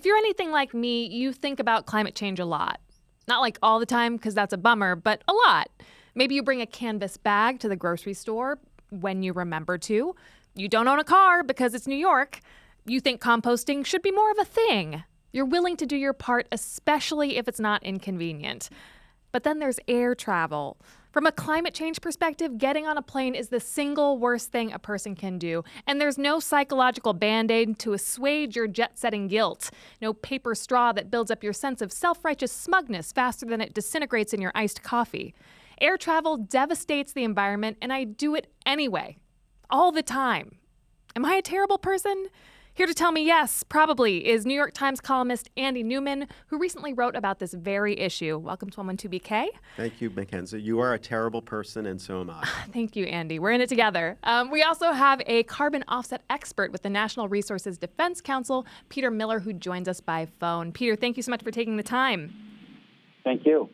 you're anything like me, you think about climate change a lot. Not like all the time, because that's a bummer, but a lot. Maybe you bring a canvas bag to the grocery store when you remember to. You don't own a car because it's New York. You think composting should be more of a thing. You're willing to do your part, especially if it's not inconvenient. But then there's air travel. From a climate change perspective, getting on a plane is the single worst thing a person can do. And there's no psychological band-aid to assuage your jet-setting guilt. No paper straw that builds up your sense of self-righteous smugness faster than it disintegrates in your iced coffee. Air travel devastates the environment, and I do it anyway. All the time. Am I a terrible person? Here to tell me yes, probably, is New York Times columnist Andy Newman, who recently wrote about this very issue. Welcome to 112BK. Thank you, MacKenzie. You are a terrible person, and so am I. Thank you, Andy. We're in it together. We also have a carbon offset expert with the National Resources Defense Council, Peter Miller, who joins us by phone. Peter, thank you so much for taking the time. Thank you.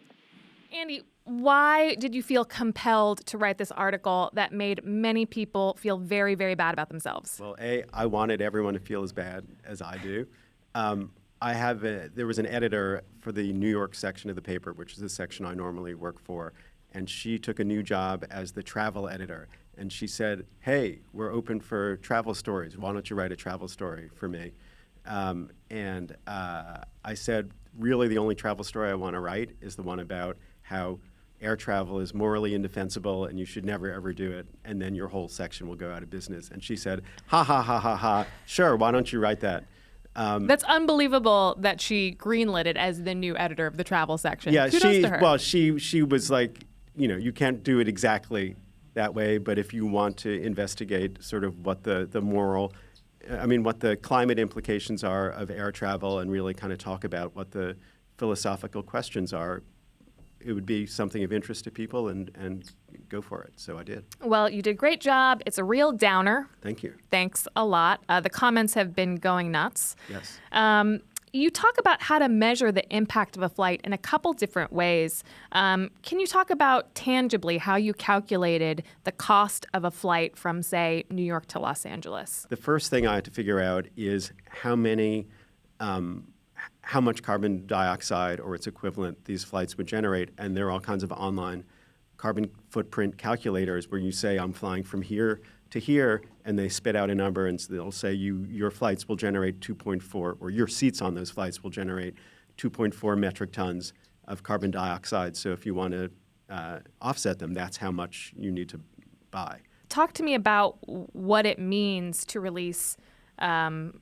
Andy, why did you feel compelled to write this article that made many people feel very, very bad about themselves? Well, I wanted everyone to feel as bad as I do. There was an editor for the New York section of the paper, which is the section I normally work for, and she took a new job as the travel editor. And she said, hey, we're open for travel stories. Why don't you write a travel story for me? I said, really, the only travel story I want to write is the one about how air travel is morally indefensible and you should never, ever do it, and then your whole section will go out of business. And she said, ha, ha, ha, ha, ha, sure, why don't you write that? That's unbelievable that she greenlit it as the new editor of the travel section. Yeah, Kudos to her. she was like, you can't do it exactly that way, but if you want to investigate sort of what the climate implications are of air travel and really kind of talk about what the philosophical questions are, it would be something of interest to people, and go for it. So I did. Well, you did a great job. It's a real downer. Thank you. Thanks a lot. The comments have been going nuts. Yes. You talk about how to measure the impact of a flight in a couple different ways. Can you talk about tangibly how you calculated the cost of a flight from, say, New York to Los Angeles? The first thing I had to figure out is how much carbon dioxide or its equivalent these flights would generate. And there are all kinds of online carbon footprint calculators where you say, I'm flying from here to here, and they spit out a number, and they'll say your flights will generate 2.4, or your seats on those flights will generate 2.4 metric tons of carbon dioxide. So if you want to offset them, that's how much you need to buy. Talk to me about what it means to release a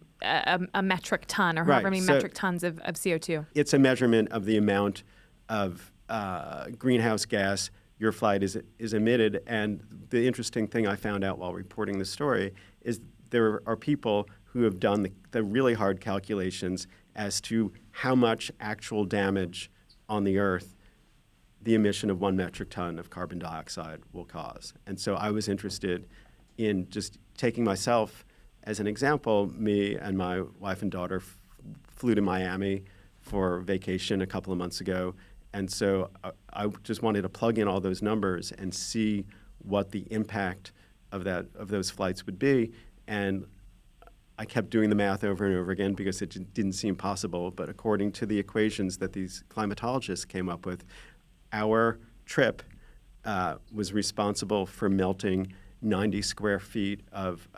metric ton, or however many metric tons of CO2. It's a measurement of the amount of greenhouse gas your flight is emitted. And the interesting thing I found out while reporting the story is there are people who have done the really hard calculations as to how much actual damage on the Earth the emission of 1 metric ton of carbon dioxide will cause. And so I was interested in just taking myself as an example. Me and my wife and daughter flew to Miami for vacation a couple of months ago. And so I just wanted to plug in all those numbers and see what the impact of those flights would be. And I kept doing the math over and over again because it didn't seem possible. But according to the equations that these climatologists came up with, our trip was responsible for melting 90 square feet of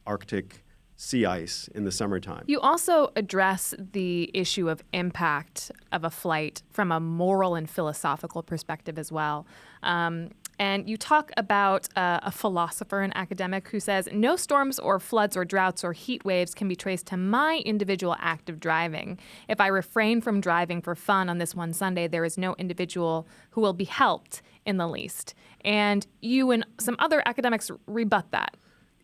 Arctic sea ice in the summertime. You also address the issue of impact of a flight from a moral and philosophical perspective as well. And you talk about a philosopher and academic who says, no storms or floods or droughts or heat waves can be traced to my individual act of driving. If I refrain from driving for fun on this one Sunday, there is no individual who will be helped in the least. And you and some other academics rebut that.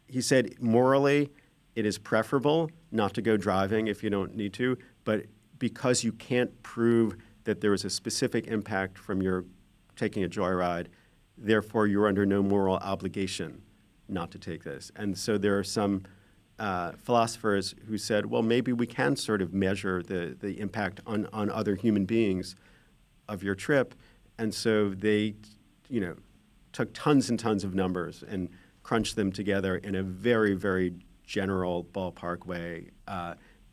He said, morally, it is preferable not to go driving if you don't need to, but because you can't prove that there is a specific impact from your taking a joyride, therefore you're under no moral obligation not to take this. And so there are some philosophers who said, well, maybe we can sort of measure the impact on other human beings of your trip. And so they, took tons and tons of numbers and crunched them together in a very, very general ballpark way,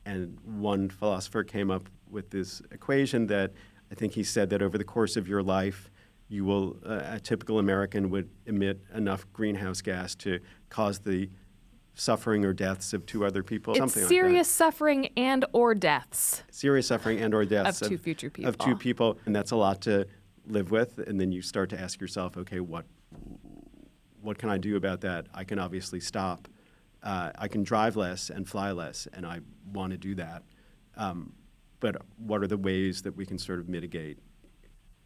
And one philosopher came up with this equation that I think he said that over the course of your life, you will, a typical American would emit enough greenhouse gas to cause the suffering or deaths of 2 other people. It's something serious like that. suffering and or deaths. Serious suffering and or deaths of 2 future people. Of 2 people, and that's a lot to live with. And then you start to ask yourself, okay, what can I do about that? I can obviously stop. I can drive less and fly less, and I want to do that. But what are the ways that we can sort of mitigate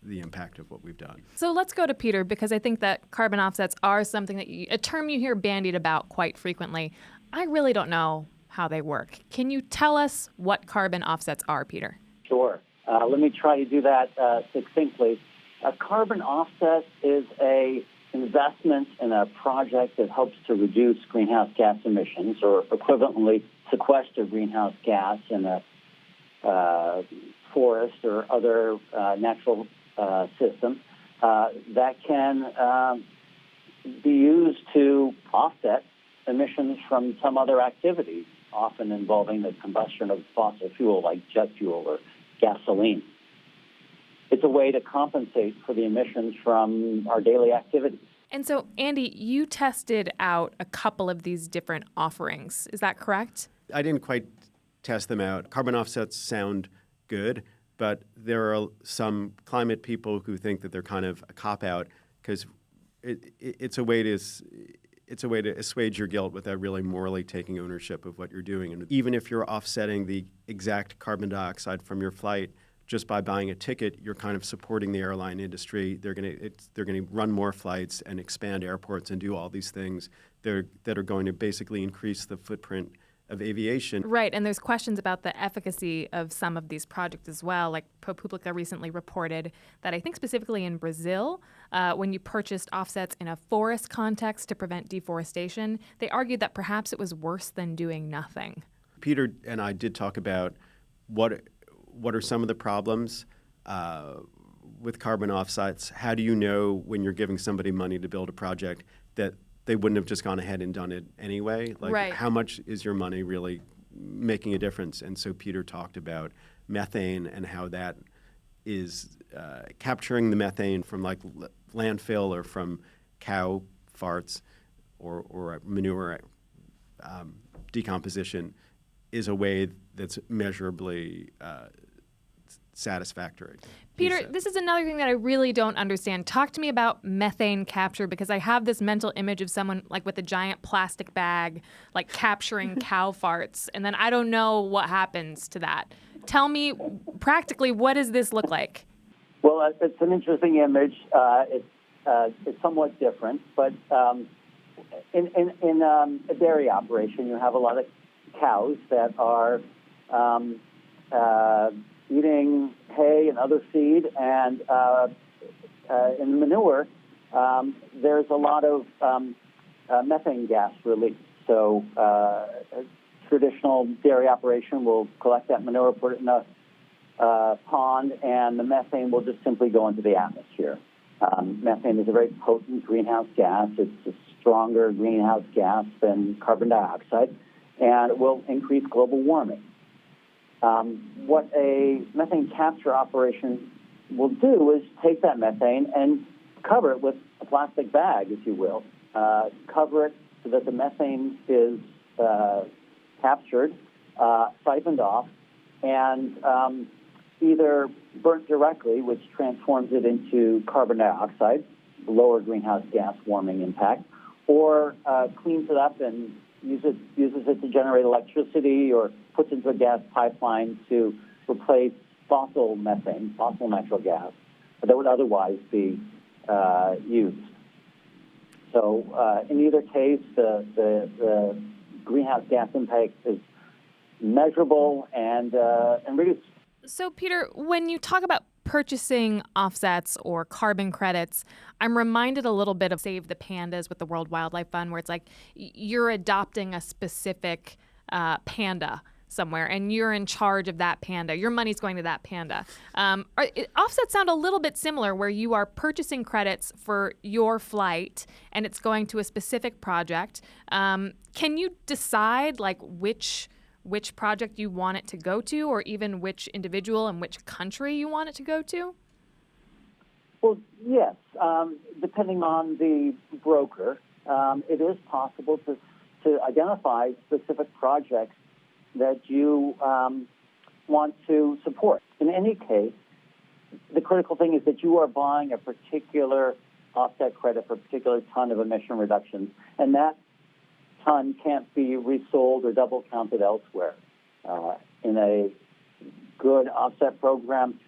the impact of what we've done? So let's go to Peter, because I think that carbon offsets are something that a term you hear bandied about quite frequently. I really don't know how they work. Can you tell us what carbon offsets are, Peter? Sure. Let me try to do that succinctly. A carbon offset is a investment in a project that helps to reduce greenhouse gas emissions, or equivalently sequester greenhouse gas in a forest or other natural system that can be used to offset emissions from some other activity, often involving the combustion of fossil fuel like jet fuel or gasoline. It's a way to compensate for the emissions from our daily activities. And so, Andy, you tested out a couple of these different offerings. Is that correct? I didn't quite test them out. Carbon offsets sound good, but there are some climate people who think that they're kind of a cop-out because it's a way to assuage your guilt without really morally taking ownership of what you're doing. And even if you're offsetting the exact carbon dioxide from your flight, just by buying a ticket, you're kind of supporting the airline industry. They're going to run more flights and expand airports and do all these things that are going to basically increase the footprint of aviation. Right, and there's questions about the efficacy of some of these projects as well. Like ProPublica recently reported that I think specifically in Brazil, when you purchased offsets in a forest context to prevent deforestation, they argued that perhaps it was worse than doing nothing. Peter and I did talk about what are some of the problems with carbon offsets. How do you know when you're giving somebody money to build a project that they wouldn't have just gone ahead and done it anyway? Like, right. How much is your money really making a difference? And so Peter talked about methane and how that is capturing the methane from like landfill or from cow farts or manure decomposition is a way that's measurably satisfactory. Peter, this is another thing that I really don't understand. Talk to me about methane capture, because I have this mental image of someone like with a giant plastic bag, like capturing cow farts, and then I don't know what happens to that. Tell me practically, what does this look like? Well, it's an interesting image. It's somewhat different, but in a dairy operation, you have a lot of cows that are eating hay and other feed, and in the manure, there's a lot of methane gas released. So a traditional dairy operation will collect that manure, put it in a pond, and the methane will just simply go into the atmosphere. Methane is a very potent greenhouse gas. It's a stronger greenhouse gas than carbon dioxide, and it will increase global warming. What a methane capture operation will do is take that methane and cover it with a plastic bag, if you will. Cover it so that the methane is captured, siphoned off, and either burnt directly, which transforms it into carbon dioxide, lower greenhouse gas warming impact, or cleans it up and uses it to generate electricity, or puts into a gas pipeline to replace fossil methane, fossil natural gas, that would otherwise be used. So in either case, the greenhouse gas impact is measurable and reduced. So, Peter, when you talk about purchasing offsets or carbon credits, I'm reminded a little bit of Save the Pandas with the World Wildlife Fund, where it's like you're adopting a specific panda somewhere, and you're in charge of that panda. Your money's going to that panda. Offsets sound a little bit similar, where you are purchasing credits for your flight, and it's going to a specific project. Can you decide like which which project you want it to go to, or even which individual and which country you want it to go to? Well, yes. Depending on the broker, it is possible to identify specific projects that you want to support. In any case, the critical thing is that you are buying a particular offset credit for a particular ton of emission reductions, and that ton can't be resold or double counted elsewhere. In a good offset program,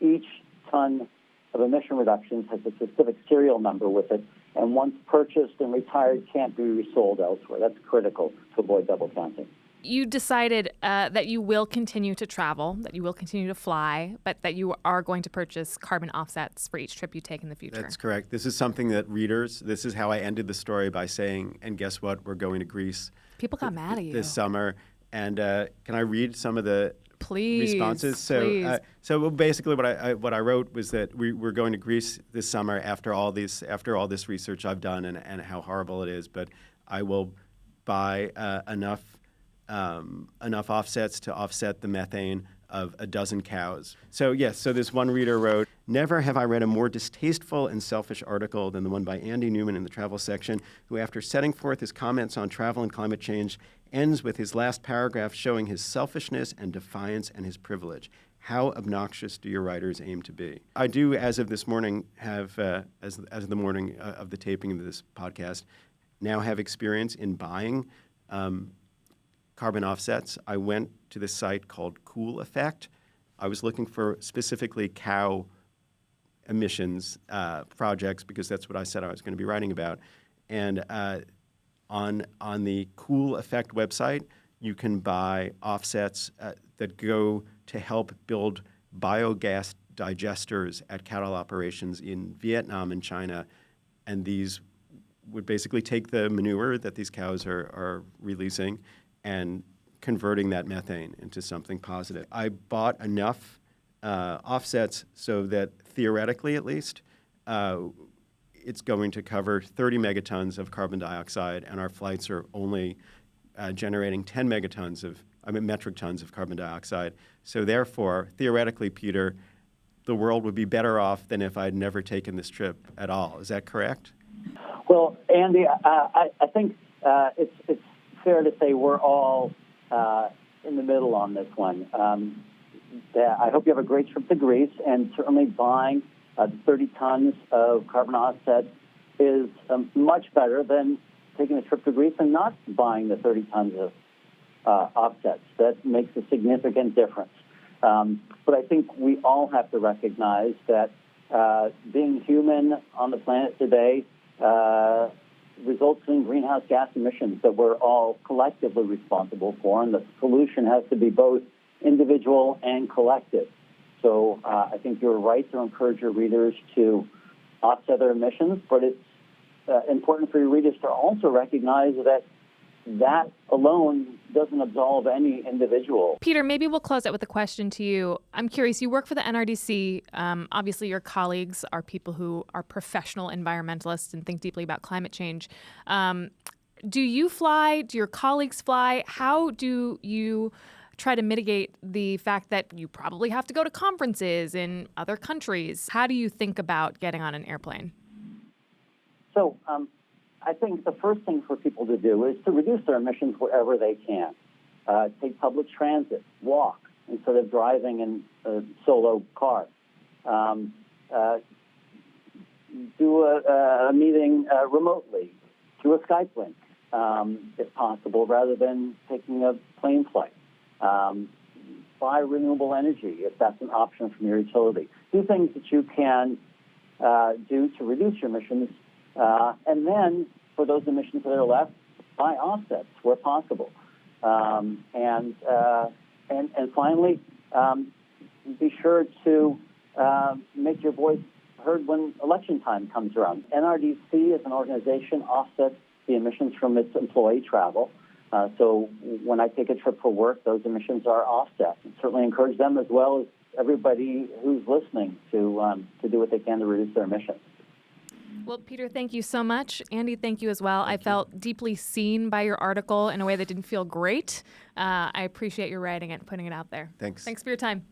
each ton of emission reductions has a specific serial number with it, and once purchased and retired, can't be resold elsewhere. That's critical to avoid double counting. You decided that you will continue to travel, that you will continue to fly, but that you are going to purchase carbon offsets for each trip you take in the future. That's correct. This is something that readers, this is how I ended the story by saying, and guess what, we're going to Greece. People got mad at you. This summer. And can I read some of the responses? Please. So basically what I wrote was that we're going to Greece this summer after all this research I've done and how horrible it is, but I will buy enough offsets to offset the methane of a dozen cows. So yes, so this one reader wrote, "Never have I read a more distasteful and selfish article than the one by Andy Newman in the travel section, who after setting forth his comments on travel and climate change, ends with his last paragraph showing his selfishness and defiance and his privilege. How obnoxious do your writers aim to be?" I do, as of this morning, have, as of the morning of the taping of this podcast, now have experience in buying carbon offsets. I went to this site called Cool Effect. I was looking for specifically cow emissions projects because that's what I said I was going to be writing about. And on the Cool Effect website, you can buy offsets that go to help build biogas digesters at cattle operations in Vietnam and China. And these would basically take the manure that these cows are releasing and converting that methane into something positive. I bought enough offsets so that theoretically, at least, it's going to cover 30 megatons of carbon dioxide, and our flights are only generating 10 metric tons of carbon dioxide. So therefore, theoretically, Peter, the world would be better off than if I'd never taken this trip at all. Is that correct? Well, Andy, I think it's fair to say we're all in the middle on this one. I hope you have a great trip to Greece, and certainly buying 30 tons of carbon offset is much better than taking a trip to Greece and not buying the 30 tons of offsets. That makes a significant difference. But I think we all have to recognize that being human on the planet today results in greenhouse gas emissions that we're all collectively responsible for, and the solution has to be both individual and collective. So I think you're right to encourage your readers to offset their emissions, but it's important for your readers to also recognize that alone doesn't absolve any individual. Peter, maybe we'll close out with a question to you. I'm curious, you work for the NRDC. Obviously, your colleagues are people who are professional environmentalists and think deeply about climate change. Do you fly? Do your colleagues fly? How do you try to mitigate the fact that you probably have to go to conferences in other countries? How do you think about getting on an airplane? So I think the first thing for people to do is to reduce their emissions wherever they can. Take public transit, walk instead of driving in a solo car. Do a meeting remotely through a Skype link, if possible, rather than taking a plane flight. Buy renewable energy if that's an option from your utility. Do things that you can do to reduce your emissions, and then for those emissions that are left, buy offsets where possible. And finally, be sure to make your voice heard when election time comes around. NRDC as an organization offsets the emissions from its employee travel. So when I take a trip for work, those emissions are offset. And certainly encourage them as well as everybody who's listening to do what they can to reduce their emissions. Well, Peter, thank you so much. Andy, thank you as well. I felt deeply seen by your article in a way that didn't feel great. I appreciate your writing it and putting it out there. Thanks. Thanks for your time.